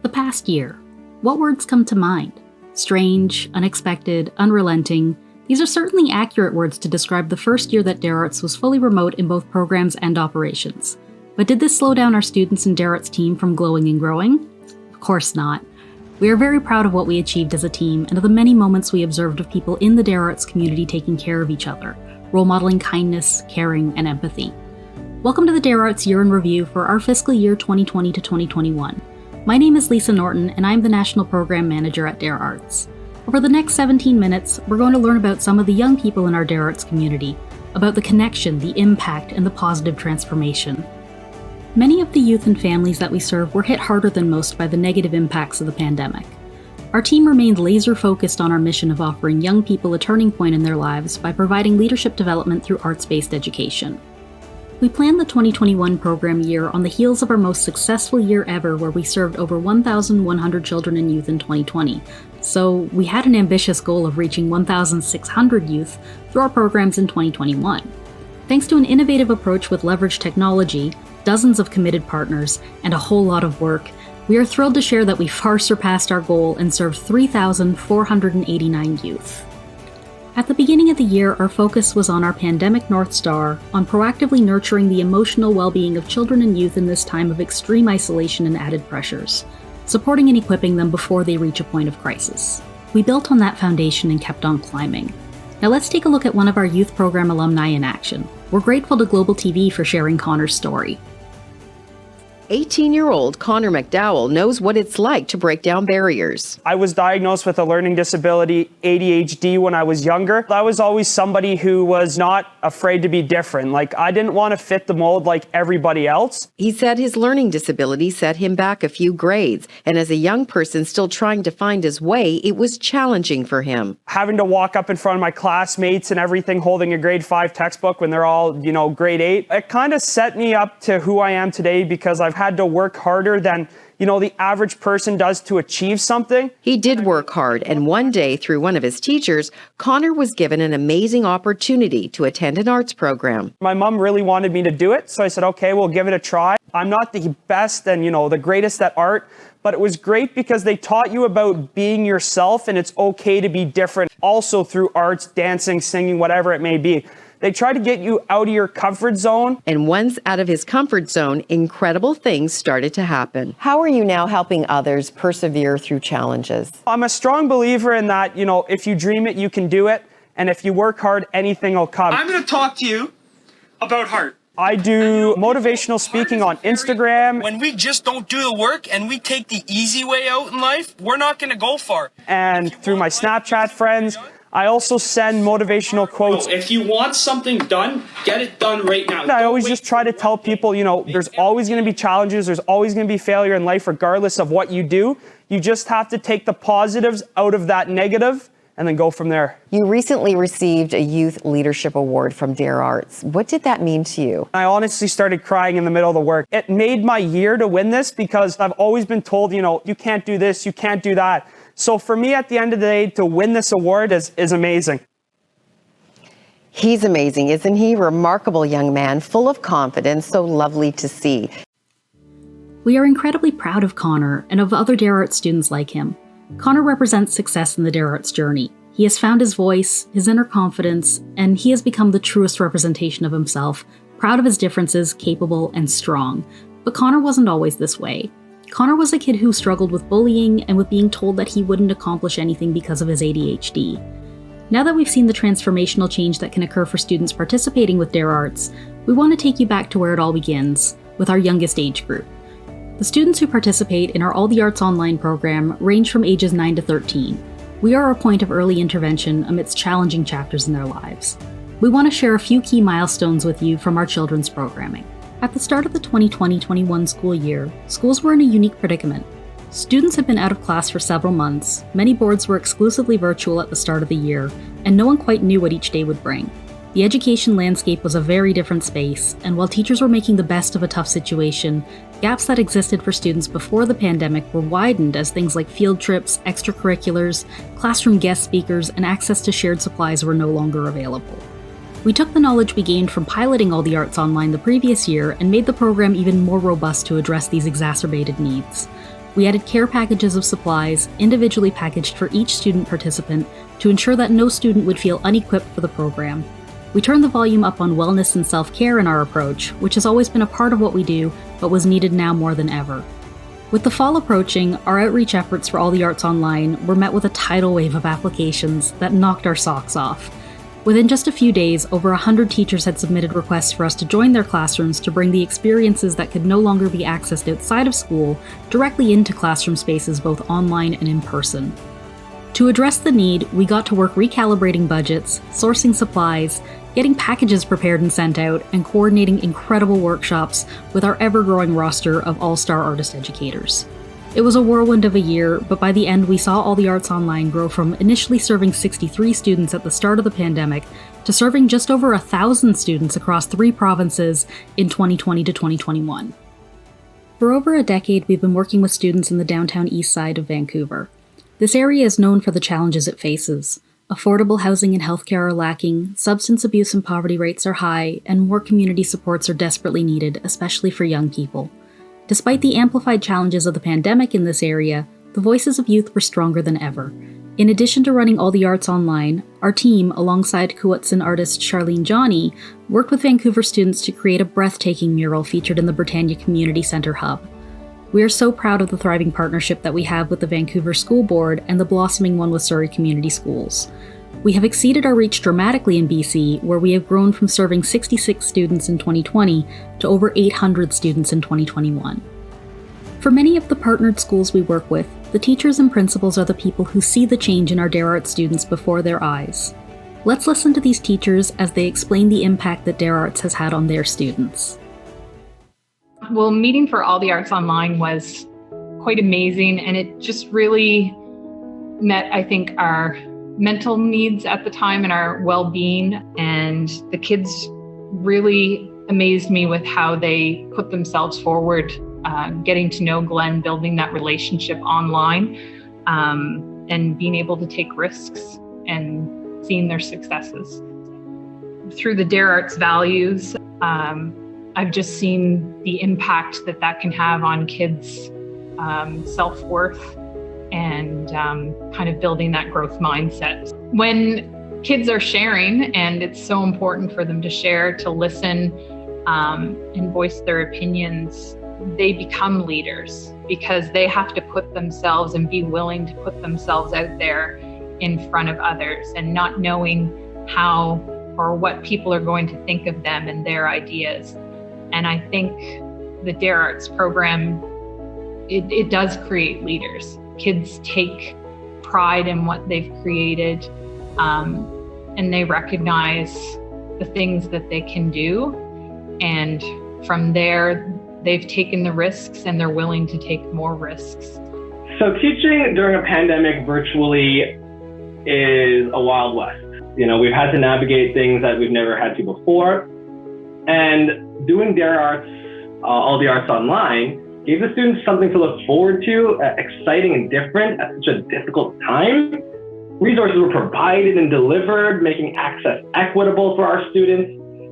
The past year. What words come to mind? Strange, unexpected, unrelenting. These are certainly accurate words to describe the first year that DAREarts was fully remote in both programs and operations. But did this slow down our students and DAREarts team from glowing and growing? Of course not. We are very proud of what we achieved as a team and of the many moments we observed of people in the DAREarts community taking care of each other, role modeling kindness, caring, and empathy. Welcome to the DAREarts Year in Review for our fiscal year 2020 to 2021. My name is Lisa Norton, and I'm the National Program Manager at DAREarts. Over the next 17 minutes, we're going to learn about some of the young people in our DAREarts community, about the connection, the impact, and the positive transformation. Many of the youth and families that we serve were hit harder than most by the negative impacts of the pandemic. Our team remained laser-focused on our mission of offering young people a turning point in their lives by providing leadership development through arts-based education. We planned the 2021 program year on the heels of our most successful year ever, where we served over 1,100 children and youth in 2020. So we had an ambitious goal of reaching 1,600 youth through our programs in 2021. Thanks to an innovative approach with leveraged technology, dozens of committed partners, and a whole lot of work, we are thrilled to share that we far surpassed our goal and served 3,489 youth. At the beginning of the year, our focus was on our pandemic North Star, on proactively nurturing the emotional well-being of children and youth in this time of extreme isolation and added pressures, supporting and equipping them before they reach a point of crisis. We built on that foundation and kept on climbing. Now let's take a look at one of our youth program alumni in action. We're grateful to Global TV for sharing Connor's story. 18-year-old Connor McDowell knows what it's like to break down barriers. I was diagnosed with a learning disability, ADHD, when I was younger. I was always somebody who was not afraid to be different. I didn't want to fit the mold like everybody else. He said his learning disability set him back a few grades, and as a young person still trying to find his way, it was challenging for him. Having to walk up in front of my classmates and everything, holding a grade 5 textbook when they're all, grade 8, it kind of set me up to who I am today, because I've had to work harder than, the average person does to achieve something. He did work hard, and one day, through one of his teachers, Connor was given an amazing opportunity to attend an arts program. My mom really wanted me to do it, so I said, okay, we'll give it a try. I'm not the best and, the greatest at art, but it was great because they taught you about being yourself, and it's okay to be different. Also through arts, dancing, singing, whatever it may be. They try to get you out of your comfort zone. And once out of his comfort zone, incredible things started to happen. How are you now helping others persevere through challenges? I'm a strong believer in that, if you dream it, you can do it. And if you work hard, anything will come. I'm going to talk to you about heart. I do motivational speaking on Instagram. When we just don't do the work and we take the easy way out in life, we're not going to go far. And through my Snapchat friends, I also send motivational quotes. If you want something done, get it done right now. I always just try to tell people, there's always going to be challenges, there's always going to be failure in life regardless of what you do. You just have to take the positives out of that negative and then go from there. You recently received a Youth Leadership Award from DAREarts. What did that mean to you? I honestly started crying in the middle of the work. It made my year to win this because I've always been told, you can't do this, you can't do that. So for me, at the end of the day, to win this award is amazing. He's amazing, isn't he? Remarkable young man, full of confidence, so lovely to see. We are incredibly proud of Connor and of other DAREarts students like him. Connor represents success in the DAREarts journey. He has found his voice, his inner confidence, and he has become the truest representation of himself, proud of his differences, capable, and strong. But Connor wasn't always this way. Connor was a kid who struggled with bullying and with being told that he wouldn't accomplish anything because of his ADHD. Now that we've seen the transformational change that can occur for students participating with DAREarts, we want to take you back to where it all begins, with our youngest age group. The students who participate in our All the Arts online program range from ages 9 to 13. We are a point of early intervention amidst challenging chapters in their lives. We want to share a few key milestones with you from our children's programming. At the start of the 2020-21 school year, schools were in a unique predicament. Students had been out of class for several months, many boards were exclusively virtual at the start of the year, and no one quite knew what each day would bring. The education landscape was a very different space, and while teachers were making the best of a tough situation, gaps that existed for students before the pandemic were widened as things like field trips, extracurriculars, classroom guest speakers, and access to shared supplies were no longer available. We took the knowledge we gained from piloting All the Arts online the previous year and made the program even more robust to address these exacerbated needs. We added care packages of supplies, individually packaged for each student participant, to ensure that no student would feel unequipped for the program. We turned the volume up on wellness and self-care in our approach, which has always been a part of what we do, but was needed now more than ever. With the fall approaching, our outreach efforts for All the Arts Online were met with a tidal wave of applications that knocked our socks off. Within just a few days, over 100 teachers had submitted requests for us to join their classrooms to bring the experiences that could no longer be accessed outside of school directly into classroom spaces both online and in person. To address the need, we got to work recalibrating budgets, sourcing supplies, getting packages prepared and sent out, and coordinating incredible workshops with our ever-growing roster of all-star artist educators. It was a whirlwind of a year, but by the end we saw All the Arts Online grow from initially serving 63 students at the start of the pandemic to serving just over 1,000 students across 3 provinces in 2020 to 2021. For over a decade, we've been working with students in the downtown east side of Vancouver. This area is known for the challenges it faces. Affordable housing and healthcare are lacking, substance abuse and poverty rates are high, and more community supports are desperately needed, especially for young people. Despite the amplified challenges of the pandemic in this area, the voices of youth were stronger than ever. In addition to running All the Arts Online, our team, alongside Kuwatsan artist Charlene Johnny, worked with Vancouver students to create a breathtaking mural featured in the Britannia Community Centre Hub. We are so proud of the thriving partnership that we have with the Vancouver School Board and the blossoming one with Surrey Community Schools. We have exceeded our reach dramatically in BC, where we have grown from serving 66 students in 2020 to over 800 students in 2021. For many of the partnered schools we work with, the teachers and principals are the people who see the change in our DAREarts students before their eyes. Let's listen to these teachers as they explain the impact that DAREarts has had on their students. Well, meeting for All the Arts Online was quite amazing, and it just really met, I think, our mental needs at the time and our well-being. And the kids really amazed me with how they put themselves forward, getting to know Glenn, building that relationship online, and being able to take risks and seeing their successes. Through the DAREarts values, I've just seen the impact that that can have on kids' self-worth and kind of building that growth mindset. When kids are sharing, and it's so important for them to share, to listen, and voice their opinions, they become leaders because they have to put themselves and be willing to put themselves out there in front of others, and not knowing how or what people are going to think of them and their ideas. And I think the DAREarts program, it does create leaders. Kids take pride in what they've created, and they recognize the things that they can do. And from there, they've taken the risks and they're willing to take more risks. So teaching during a pandemic virtually is a Wild West. You know, we've had to navigate things that we've never had to before. And doing DAREarts, All the Arts Online, gave the students something to look forward to, exciting and different at such a difficult time. Resources were provided and delivered, making access equitable for our students.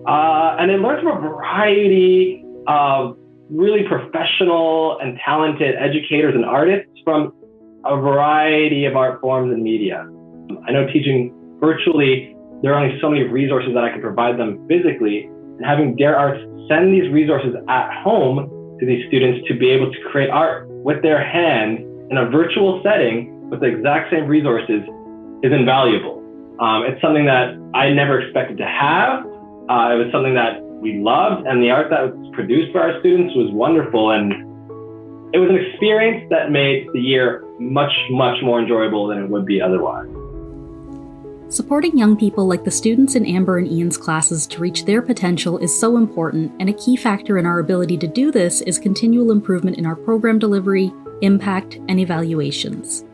And they learned from a variety of really professional and talented educators and artists from a variety of art forms and media. I know teaching virtually, there are only so many resources that I can provide them physically, and having DAREarts send these resources at home to these students to be able to create art with their hand in a virtual setting with the exact same resources is invaluable. It's something that I never expected to have. It was something that we loved, and the art that was produced for our students was wonderful. And it was an experience that made the year much, much more enjoyable than it would be otherwise. Supporting young people like the students in Amber and Ian's classes to reach their potential is so important, and a key factor in our ability to do this is continual improvement in our program delivery, impact, and evaluations.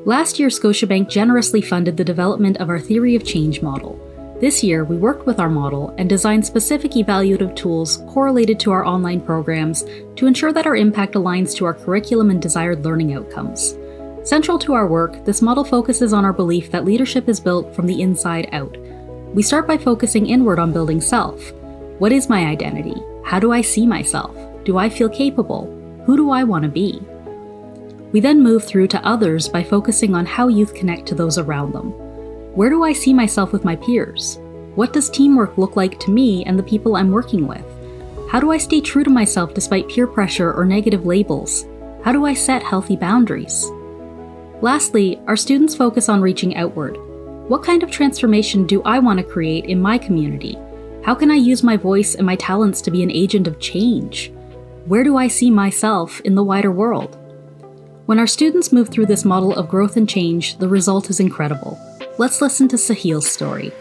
Last year, Scotiabank generously funded the development of our Theory of Change model. This year, we worked with our model and designed specific evaluative tools correlated to our online programs to ensure that our impact aligns to our curriculum and desired learning outcomes. Central to our work, this model focuses on our belief that leadership is built from the inside out. We start by focusing inward on building self. What is my identity? How do I see myself? Do I feel capable? Who do I want to be? We then move through to others by focusing on how youth connect to those around them. Where do I see myself with my peers? What does teamwork look like to me and the people I'm working with? How do I stay true to myself despite peer pressure or negative labels? How do I set healthy boundaries? Lastly, our students focus on reaching outward. What kind of transformation do I want to create in my community? How can I use my voice and my talents to be an agent of change? Where do I see myself in the wider world? When our students move through this model of growth and change, the result is incredible. Let's listen to Sahil's story.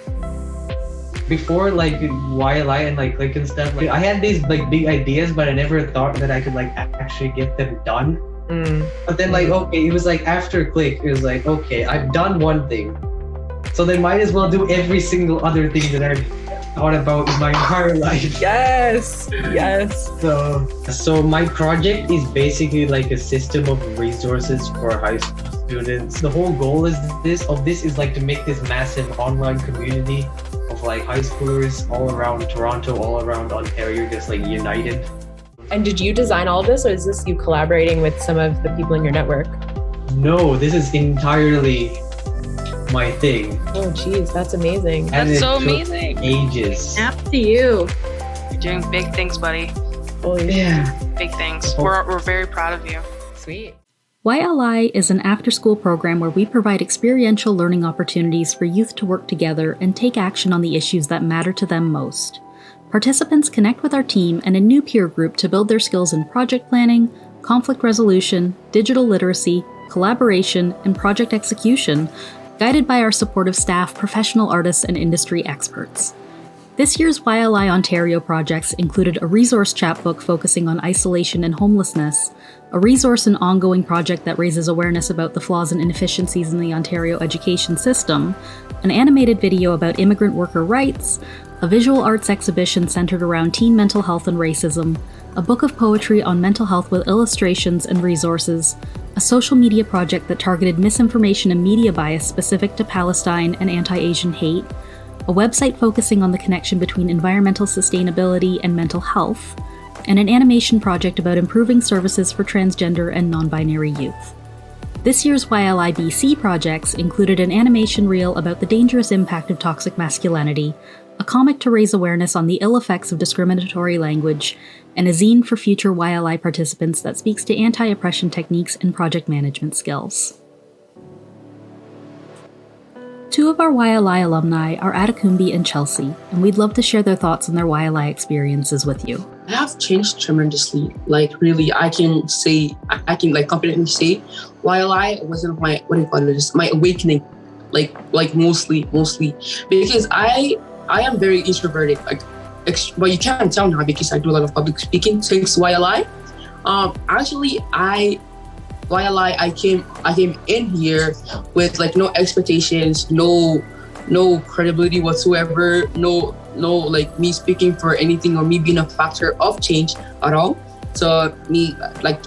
Before YLI and click and stuff, I had these big ideas, but I never thought that I could actually get them done. But then okay, it was after click, it was okay, I've done one thing, so then might as well do every single other thing that I've thought about in my entire life. Yes. So my project is basically a system of resources for high school students. The whole goal is to make this massive online community of high schoolers all around Toronto, all around Ontario, just united. And did you design all of this, or is this you collaborating with some of the people in your network? No, this is entirely my thing. Oh geez, that's amazing. And That's so took amazing. ages. After you. You're doing big things, buddy. Holy Yeah. Big things. We're very proud of you. sweet. YLI is an after-school program where we provide experiential learning opportunities for youth to work together and take action on the issues that matter to them most. Participants connect with our team and a new peer group to build their skills in project planning, conflict resolution, digital literacy, collaboration, and project execution, guided by our supportive staff, professional artists, and industry experts. This year's YLI Ontario projects included a resource chapbook focusing on isolation and homelessness, a resource and ongoing project that raises awareness about the flaws and inefficiencies in the Ontario education system, an animated video about immigrant worker rights, a visual arts exhibition centered around teen mental health and racism, a book of poetry on mental health with illustrations and resources, a social media project that targeted misinformation and media bias specific to Palestine and anti-Asian hate, a website focusing on the connection between environmental sustainability and mental health, and an animation project about improving services for transgender and non-binary youth. This year's YLI BC projects included an animation reel about the dangerous impact of toxic masculinity, a comic to raise awareness on the ill effects of discriminatory language, and a zine for future YLI participants that speaks to anti-oppression techniques and project management skills. Two of our YLI alumni are Atakumbi and Chelsea, and we'd love to share their thoughts on their YLI experiences with you. I have changed tremendously. Really, I can confidently say, YLI wasn't my, my awakening. Mostly, because I am very introverted. But you can't tell now because I do a lot of public speaking since YLI. YLI, I came in here with no expectations, no credibility whatsoever, no me speaking for anything or me being a factor of change at all. So me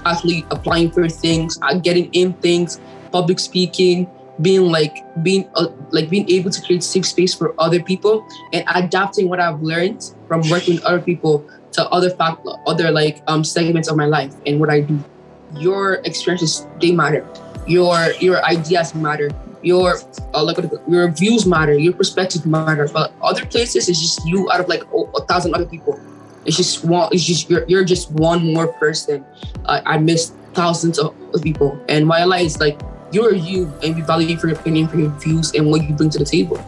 actually applying for things, getting in things, public speaking, being able to create safe space for other people and adapting what I've learned from working with other people to other segments of my life and what I do. Your experiences, they matter. Your ideas matter. Your views matter. Your perspective matter. But other places, it's just you out of 1,000 other people. It's just one. It's just you're just one more person. I miss thousands of people. And YLI is you're you, and we value you for your opinion, for your views, and what you bring to the table.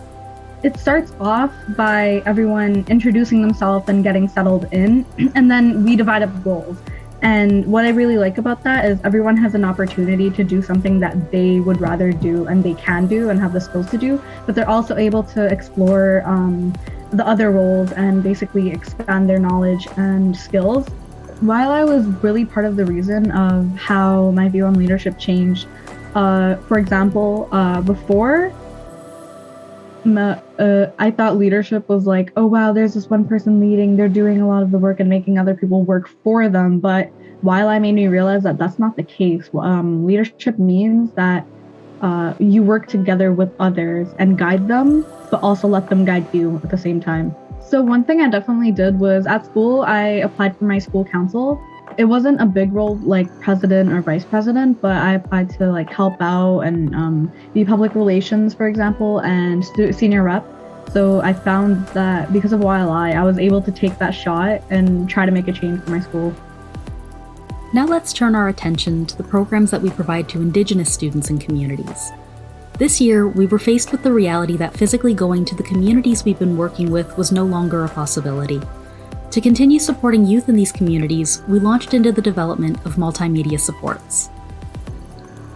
It starts off by everyone introducing themselves and getting settled in, and then we divide up goals. And what I really like about that is everyone has an opportunity to do something that they would rather do and they can do and have the skills to do, but they're also able to explore the other roles and basically expand their knowledge and skills. YLI was really part of the reason of how my view on leadership changed. For example, before, I thought leadership was oh wow, there's this one person leading, they're doing a lot of the work and making other people work for them. But YLI made me realize that that's not the case. Leadership means that you work together with others and guide them, but also let them guide you at the same time. So one thing I definitely did was at school, I applied for my school council. It wasn't a big role like president or vice president, but I applied to like help out and be public relations, for example, and senior rep. So I found that because of YLI, I was able to take that shot and try to make a change for my school. Now let's turn our attention to the programs that we provide to Indigenous students and communities. This year, we were faced with the reality that physically going to the communities we've been working with was no longer a possibility. To continue supporting youth in these communities, we launched into the development of multimedia supports.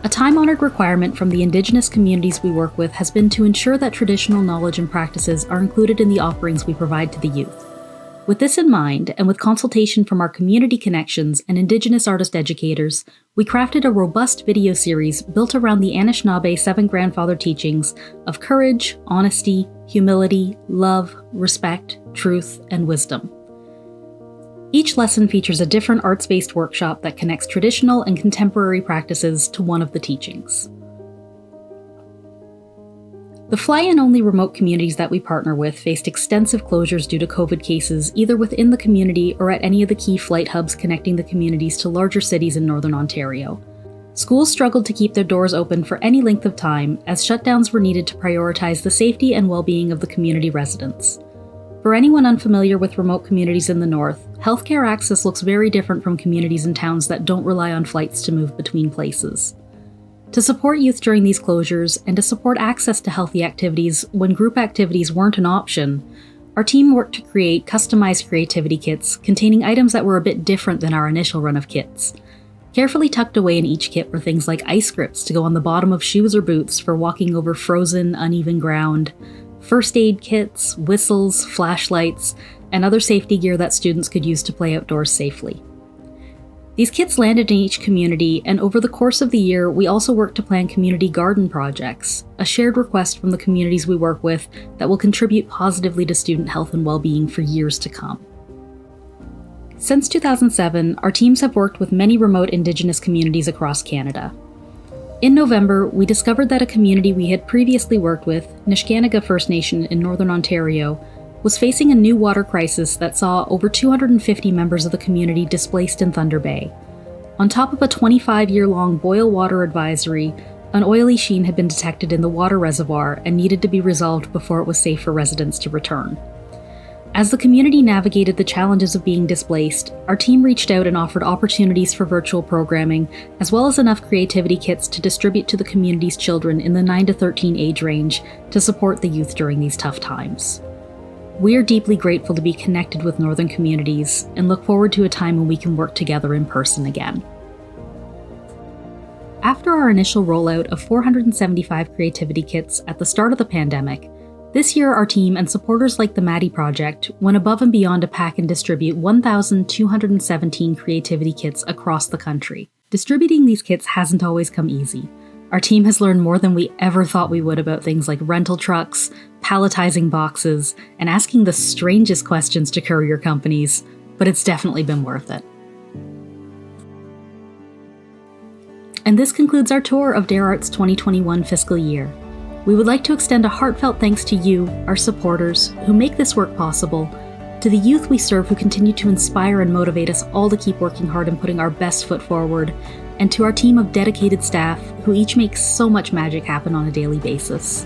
A time-honored requirement from the Indigenous communities we work with has been to ensure that traditional knowledge and practices are included in the offerings we provide to the youth. With this in mind, and with consultation from our community connections and Indigenous artist educators, we crafted a robust video series built around the Anishinaabe 7 grandfather teachings of courage, honesty, humility, love, respect, truth, and wisdom. Each lesson features a different arts-based workshop that connects traditional and contemporary practices to one of the teachings. The fly-in only remote communities that we partner with faced extensive closures due to COVID cases either within the community or at any of the key flight hubs connecting the communities to larger cities in Northern Ontario. Schools struggled to keep their doors open for any length of time as shutdowns were needed to prioritize the safety and well-being of the community residents. For anyone unfamiliar with remote communities in the north, healthcare access looks very different from communities and towns that don't rely on flights to move between places. To support youth during these closures and to support access to healthy activities when group activities weren't an option, our team worked to create customized creativity kits containing items that were a bit different than our initial run of kits. Carefully tucked away in each kit were things like ice grips to go on the bottom of shoes or boots for walking over frozen, uneven ground, first aid kits, whistles, flashlights, and other safety gear that students could use to play outdoors safely. These kits landed in each community, and over the course of the year, we also worked to plan community garden projects, a shared request from the communities we work with that will contribute positively to student health and well-being for years to come. Since 2007, our teams have worked with many remote Indigenous communities across Canada. In November, we discovered that a community we had previously worked with, Nisga'a First Nation in Northern Ontario, was facing a new water crisis that saw over 250 members of the community displaced in Thunder Bay. On top of a 25-year-long boil water advisory, an oily sheen had been detected in the water reservoir and needed to be resolved before it was safe for residents to return. As the community navigated the challenges of being displaced, our team reached out and offered opportunities for virtual programming, as well as enough creativity kits to distribute to the community's children in the 9 to 13 age range to support the youth during these tough times. We are deeply grateful to be connected with Northern communities and look forward to a time when we can work together in person again. After our initial rollout of 475 creativity kits at the start of the pandemic, this year our team and supporters like the Maddie Project went above and beyond to pack and distribute 1,217 creativity kits across the country. Distributing these kits hasn't always come easy. Our team has learned more than we ever thought we would about things like rental trucks, palletizing boxes, and asking the strangest questions to courier companies, but it's definitely been worth it. And this concludes our tour of DAREarts' 2021 fiscal year. We would like to extend a heartfelt thanks to you, our supporters, who make this work possible, to the youth we serve who continue to inspire and motivate us all to keep working hard and putting our best foot forward, and to our team of dedicated staff who each make so much magic happen on a daily basis.